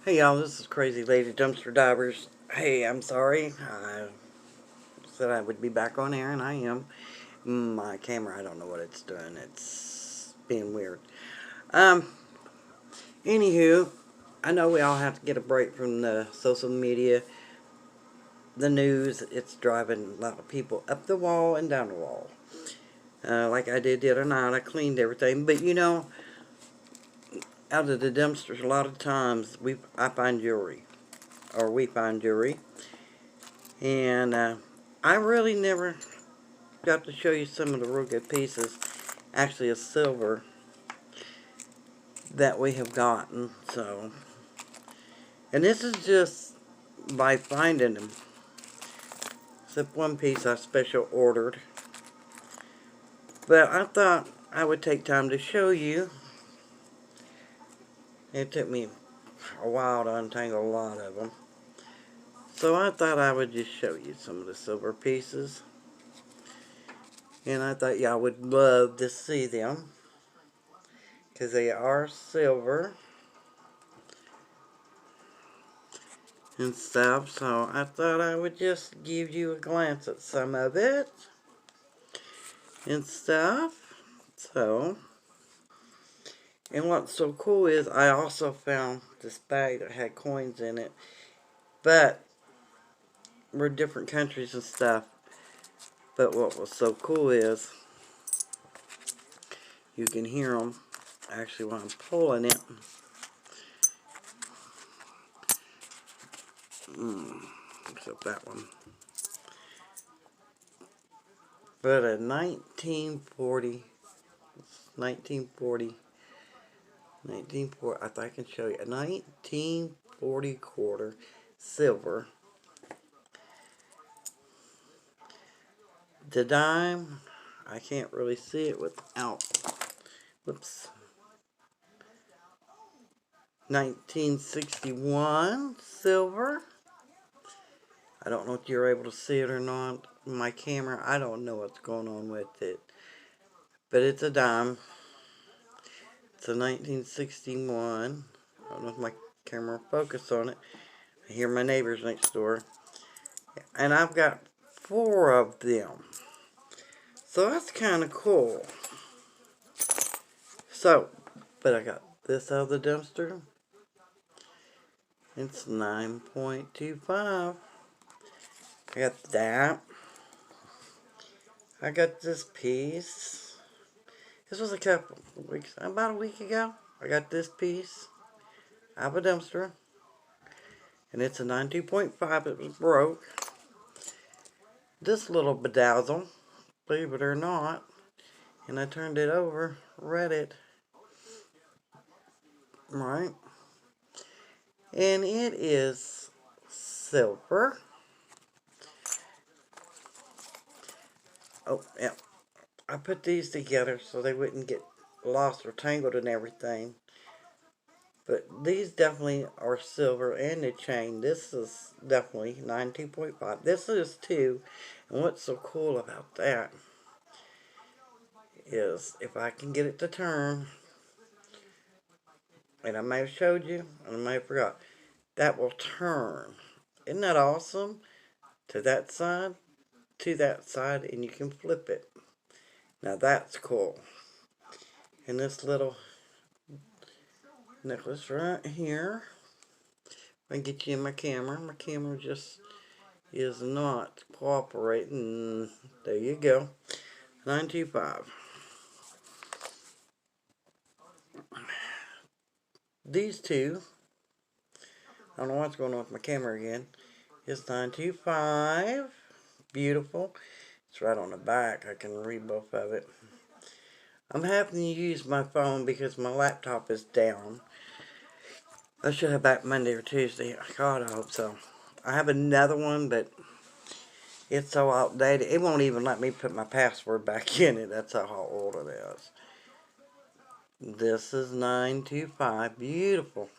Hey y'all, this is Crazy Lady Dumpster Divers. Hey, I'm sorry. I said I would be back on air, and I am. My camera, I don't know what it's doing. It's being weird. Um, Anywho, I know we all have to get a break from the social media, the news. It's driving a lot of people up the wall and down the wall. Like I did the other night, I cleaned everything. But out of the dumpsters, a lot of times I find jewelry, or we find jewelry, and I really never got to show you some of the real good pieces, actually a silver, that we have gotten. So, and this is just by finding them. Except one piece I special ordered. But I thought I would take time to show you. It took me a while to untangle a lot of them. So I thought I would just show you some of the silver pieces. And I thought y'all would love to see them, because they are silver and stuff. So I thought I would just give you a glance at some of it and stuff. So, and what's so cool is I also found this bag that had coins in it, but we're different countries and stuff. But what was so cool is you can hear them actually when I'm pulling it. Except that one. But a 1940, 1940, 1940, I think I can show you, a 1940 quarter silver. The dime, I can't really see it without, whoops, 1961 silver. I don't know if you're able to see it or not. My camera, I don't know what's going on with it. But it's a dime. It's a 1961. I don't know if my camera will focus on it. I hear my neighbors next door. And I've got 4 of them. So that's kind of cool. So, but I got this out of the dumpster. It's 9.25. I got that. I got this piece. This was a couple of weeks, about a week ago. I got this piece out of a dumpster. And it's a 92.5. It was broke. This little bedazzle, believe it or not. And I turned it over, read it. Right. And it is silver. Oh, yeah. I put these together so they wouldn't get lost or tangled and everything. But these definitely are silver, and the chain. This is definitely 92.5. This is too. And what's so cool about that is if I can get it to turn, and I may have showed you, and I may have forgot, that will turn. Isn't that awesome? To that side, and you can flip it. Now that's cool. And this little necklace right here. I can get you in my camera. My camera just is not cooperating. There you go. 925. These two, I don't know what's going on with my camera again. It's 925. Beautiful. It's right on the back. I can read both of it. I'm having to use my phone because my laptop is down. I should have back Monday or Tuesday. God, I hope so. I have another one, but it's so outdated. It won't even let me put my password back in it. That's how old it is. This is 925. Beautiful.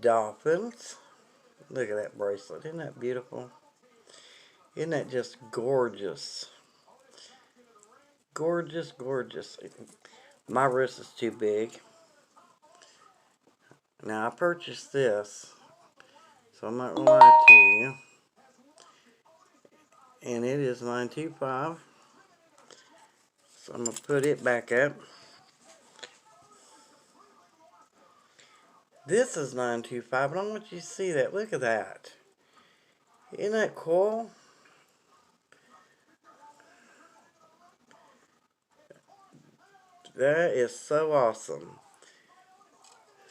Dolphins. Look at that bracelet. Isn't that beautiful? Isn't that just gorgeous? Gorgeous, gorgeous. My wrist is too big. Now, I purchased this, so I'm not going to lie to you. And it is $9.25. So I'm going to put it back up. This is $9.25, but I want you to see that. Look at that. Isn't that cool? That is so awesome.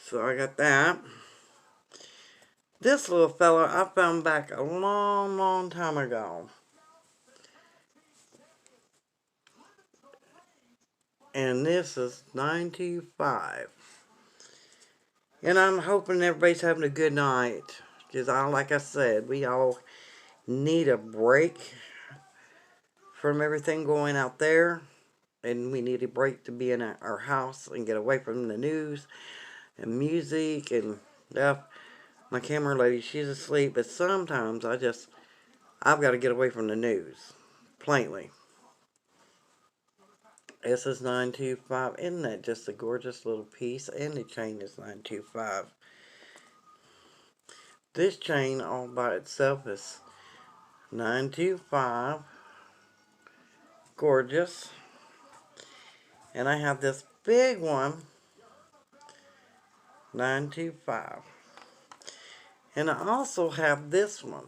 So I got that. This little fella I found back a long, long time ago. And this is $9.25. And I'm hoping everybody's having a good night. Because like I said, we all need a break from everything going out there. And we need a break to be in our house and get away from the news and music and stuff. My camera lady, she's asleep, but sometimes I've got to get away from the news. Plainly. This is $9.25. Isn't that just a gorgeous little piece? And the chain is $9.25. This chain all by itself is $9.25. Gorgeous. And I have this big one, $9.25. And I also have this one.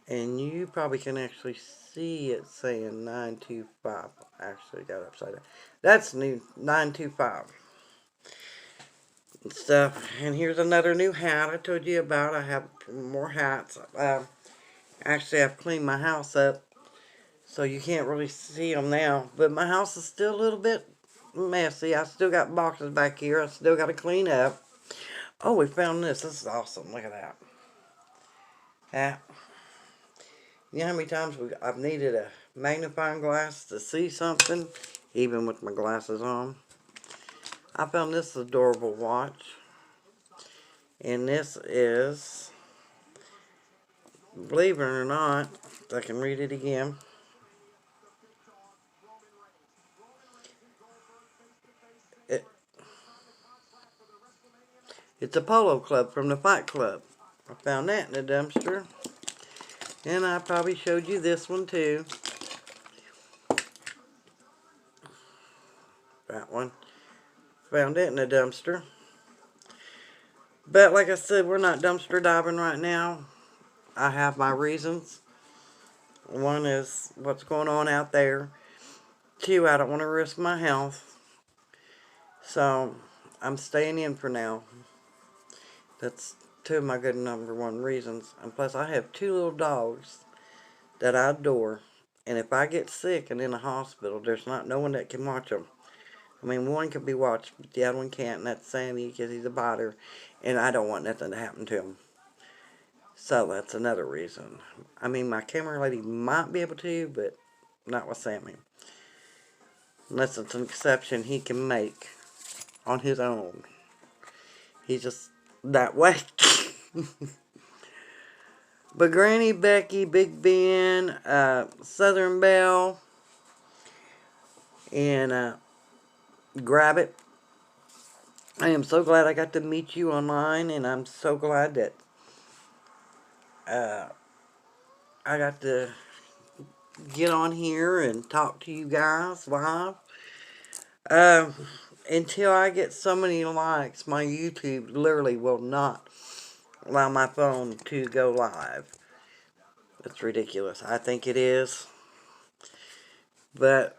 And you probably can actually see it saying $9.25. Actually got it upside down. That's new $9.25. And stuff. And here's another new hat I told you about. I have more hats. Actually, I've cleaned my house up, so you can't really see them now. But my house is still a little bit messy. I still got boxes back here. I still got to clean up. Oh, we found this. This is awesome. Look at that. Hat. You know how many times I've needed a magnifying glass to see something, even with my glasses on? I found this adorable watch. And this is, believe it or not, I can read it again. It's a Polo Club from the Fight Club. I found that in the dumpster. And I probably showed you this one too. That one. Found it in the dumpster. But like I said, we're not dumpster diving right now. I have my reasons. One is what's going on out there. Two, I don't want to risk my health. So, I'm staying in for now. That's two of my good number one reasons. And plus, I have two little dogs that I adore. And if I get sick and in a hospital, there's no one that can watch them. I mean, one can be watched, but the other one can't, and that's Sammy because he's a biter. And I don't want nothing to happen to him. So, that's another reason. I mean, my camera lady might be able to, but not with Sammy. Unless it's an exception he can make on his own. He's just that way. But Granny, Becky, Big Ben, Southern Belle, and Grab It. I am so glad I got to meet you online, and I'm so glad that I got to get on here and talk to you guys live. Until I get so many likes, my YouTube literally will not allow my phone to go live. It's ridiculous. I think it is. But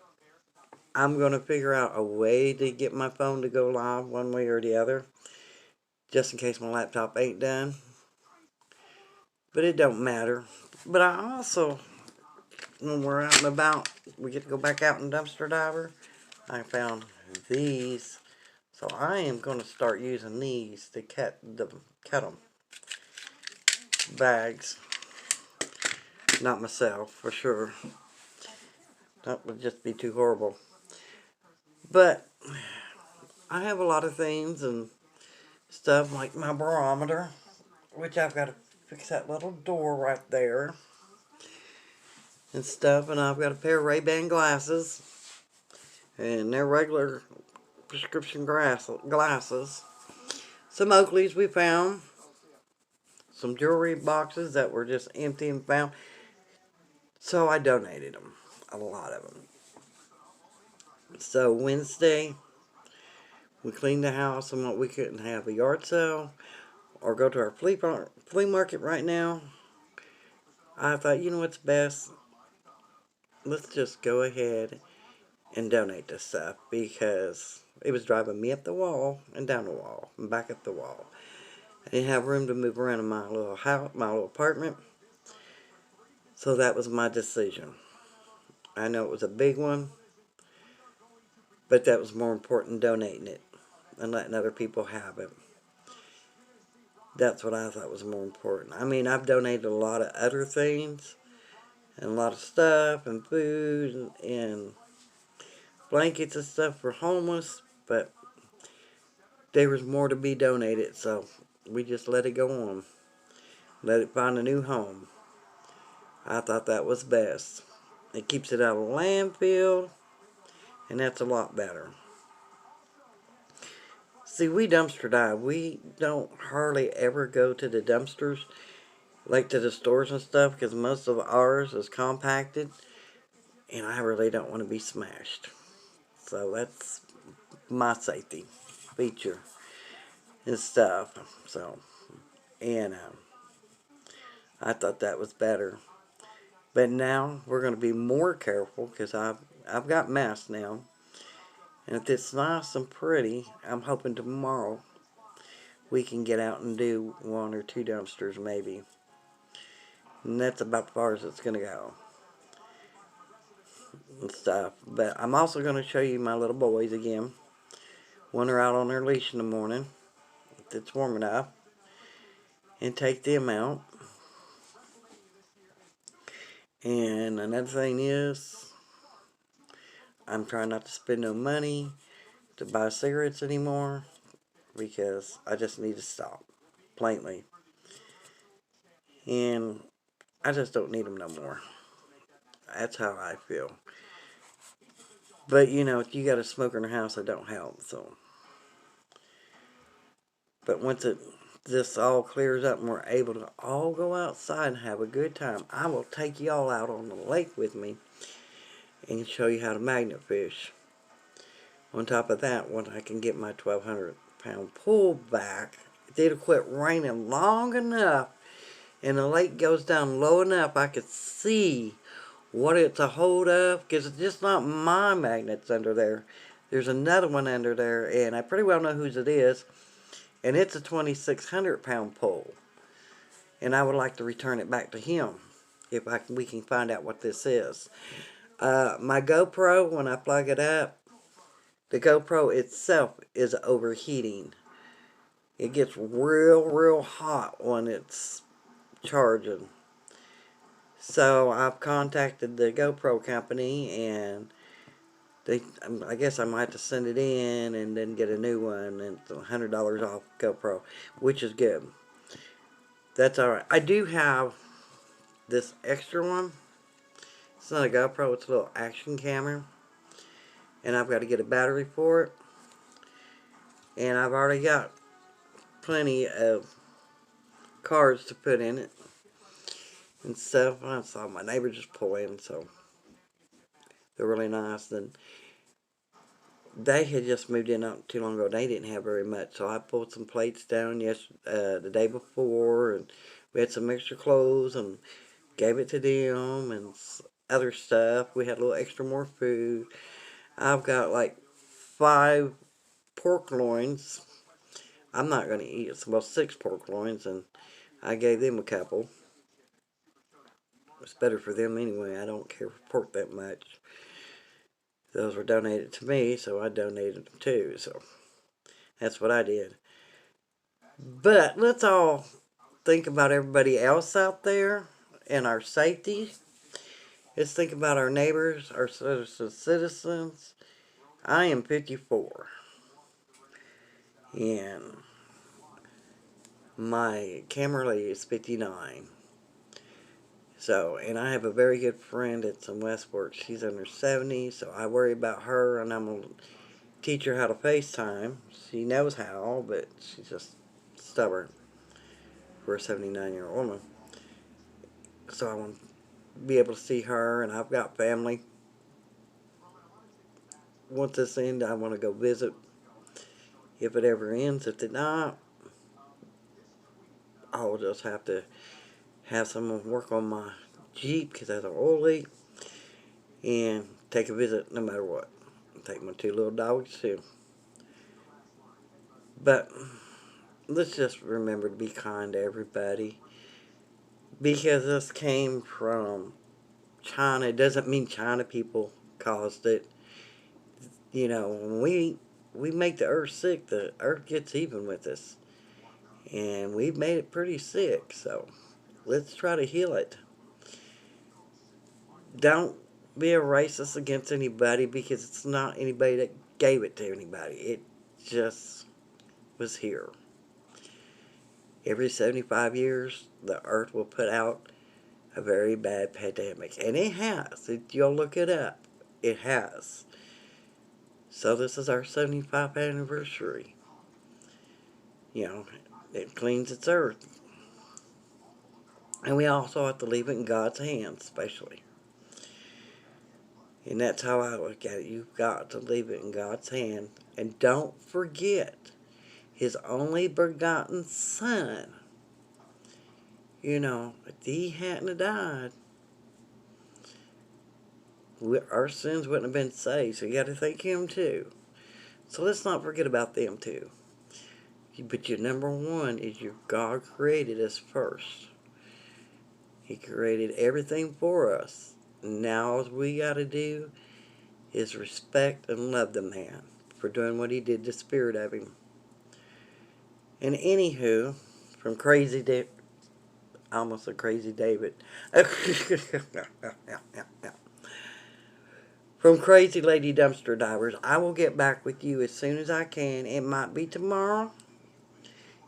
I'm going to figure out a way to get my phone to go live one way or the other. Just in case my laptop ain't done. But it don't matter. But I also, when we're out and about, we get to go back out and dumpster diver. I found these. So I am going to start using these to cut them. Bags. Not myself, for sure. That would just be too horrible. But I have a lot of things and stuff like my barometer, which I've got to fix that little door right there and stuff. And I've got a pair of Ray-Ban glasses, and they're regular prescription glasses. Some Oakleys we found. Some jewelry boxes that were just empty and found. So I donated them. A lot of them. So Wednesday, we cleaned the house and what we couldn't have a yard sale or go to our flea market right now. I thought, you know what's best? Let's just go ahead and donate this stuff because it was driving me up the wall and down the wall and back up the wall. I didn't have room to move around in my little house, my little apartment. So that was my decision. I know it was a big one, but that was more important than donating it and letting other people have it. That's what I thought was more important. I mean, I've donated a lot of other things and a lot of stuff and food and blankets and stuff for homeless, but there was more to be donated, so we just let it go on. Let it find a new home. I thought that was best. It keeps it out of the landfill, and that's a lot better. See, we dumpster dive. We don't hardly ever go to the dumpsters, like to the stores and stuff, because most of ours is compacted, and I really don't want to be smashed. So that's my safety feature and stuff. So, and I thought that was better. But now we're going to be more careful because I've got masks now. And if it's nice and pretty, I'm hoping tomorrow we can get out and do 1 or 2 dumpsters maybe. And that's about as far as it's going to go. And stuff. But I'm also going to show you my little boys again. When they're out on their leash in the morning, if it's warm enough. And take them out. And another thing is, I'm trying not to spend no money to buy cigarettes anymore. Because I just need to stop. Plainly. And I just don't need them no more. That's how I feel. But, you know, if you got a smoker in the house, it don't help, so. But once this all clears up and we're able to all go outside and have a good time, I will take y'all out on the lake with me and show you how to magnet fish. On top of that, when I can get my 1,200-pound pool back, it'll quit raining long enough and the lake goes down low enough I could see what it's a hold of, because it's just not my magnets under there. There's another one under there, and I pretty well know whose it is, and it's a 2,600-pound pole. And I would like to return it back to him, if we can find out what this is. My GoPro, when I plug it up, the GoPro itself is overheating. It gets real hot when it's charging. So I've contacted the GoPro company and I guess I might have to send it in and then get a new one, and it's $100 off GoPro, which is good. That's alright. I do have this extra one. It's not a GoPro, it's a little action camera. And I've got to get a battery for it. And I've already got plenty of cards to put in it and stuff. I saw my neighbor just pull in, so they're really nice. And they had just moved in not too long ago. They didn't have very much, so I pulled some plates down the day before, and we had some extra clothes and gave it to them and other stuff. We had a little extra more food. I've got like 5 pork loins. I'm not going to eat it. Well, 6 pork loins, and I gave them a couple. It's better for them anyway. I don't care for pork that much. Those were donated to me, so I donated them too. So that's what I did. But let's all think about everybody else out there and our safety. Let's think about our neighbors, our citizens. I am 54. And my camera lady is 59. So, and I have a very good friend that's in Westport. She's under 70, so I worry about her, and teach her how to FaceTime. She knows how, but she's just stubborn for a 79-year-old woman. So I want to be able to see her, and I've got family. Once this ends, I want to go visit. If it ever ends, if it not, I'll just have to have someone work on my Jeep because that's an oil leak, and take a visit no matter what. Take my 2 little dogs too. But let's just remember to be kind to everybody. Because this came from China, it doesn't mean China people caused it. You know, when we make the earth sick, the earth gets even with us. And we've made it pretty sick, so let's try to heal it. Don't be a racist against anybody because it's not anybody that gave it to anybody. It just was here. Every 75 years, the earth will put out a very bad pandemic. And it has. You'll look it up. It has. So this is our 75th anniversary. You know, it cleans its earth. And we also have to leave it in God's hands, especially. And that's how I look at it. You've got to leave it in God's hand. And don't forget His only begotten Son. You know, if He hadn't died, our sins wouldn't have been saved. So you got to thank Him too. So let's not forget about them too. But your number one is your God created us first. He created everything for us. Now all we got to do is respect and love the man for doing what he did, the spirit of him. And anywho, from Crazy David, almost a Crazy David. From Crazy Lady Dumpster Divers, I will get back with you as soon as I can. It might be tomorrow.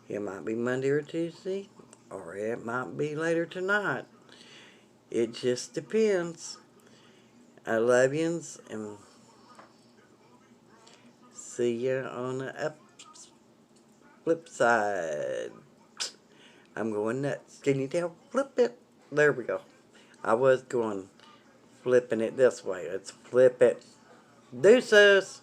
It might be Monday or Tuesday. Or it might be later tonight. It just depends. I love yous and see you on the flip side. I'm going nuts. Can you tell? Flip it. There we go. I was going flipping it this way. Let's flip it. Deuces.